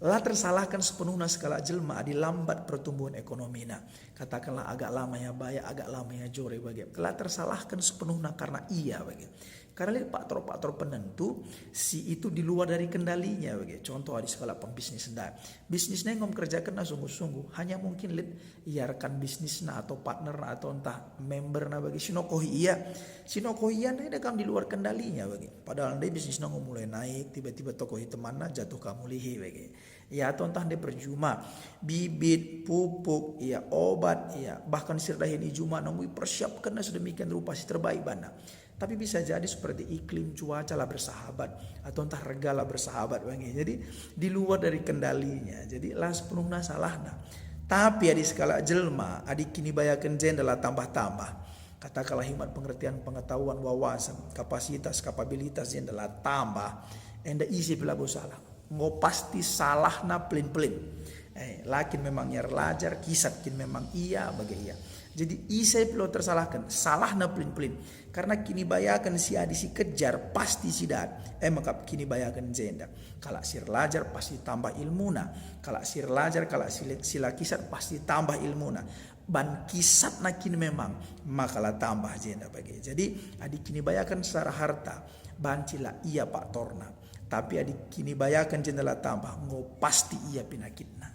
lah tersalahkan sepenuhnya segala jelma adi lambat pertumbuhan ekonomi na. Katakanlah agak lama ya baya, agak lama ya jore bagi. Lah tersalahkan sepenuhnya karena iya bagi. Karena lihat faktor-faktor penentu si itu di luar dari kendalinya bagi. Contoh di skala pembisnis anda. Bisnisnya ngom kerjakan na sungguh-sungguh. Hanya mungkin lihat iya rekan bisnis na atau partner na atau entah member na bagi. Sinokohi iya. Sinokohi iya na kam di luar kendalinya bagi. Padahal anda bisnis na ngom mulai naik. Tiba-tiba tokohi teman na jatuh kamu lihi bagi. Ya atau entah dia percuma bibit, pupuk, ya obat, ya bahkan sirdahin ijuma nunggu persiapkan sedemikian rupa si terbaik bana. Tapi bisa jadi seperti iklim cuaca lah bersahabat atau entah rega lah bersahabat bang. Jadi di luar dari kendalinya. Jadi lah sepenuhnya salah nah. Tapi di skala jelma adik kini bayakan jendela tambah-tambah. Katakanlah hikmat pengertian pengetahuan wawasan kapasitas kapabilitas jendela tambah. Enda isi pelabu salah. Ngo pasti salah na pelin-pelin. Lakin memang ya lajar kisat kin memang iya bagi iya. Jadi isai perlu tersalahkan salah na pelin-pelin. Karena kini bayakan si adi si kejar pasti sidat. Maka kini bayakan jenda. Kalau sir lajar pasti tambah ilmuna. Kalau sir lajar kalau sila kisat pasti tambah ilmuna. Ban kisat na kini memang makalah tambah jenda bagi. Jadi adi kini bayakan secara harta. Bancila iya pak torna. Tapi adik kini bayakan jendela tambah, ngo pasti iya pinakitna.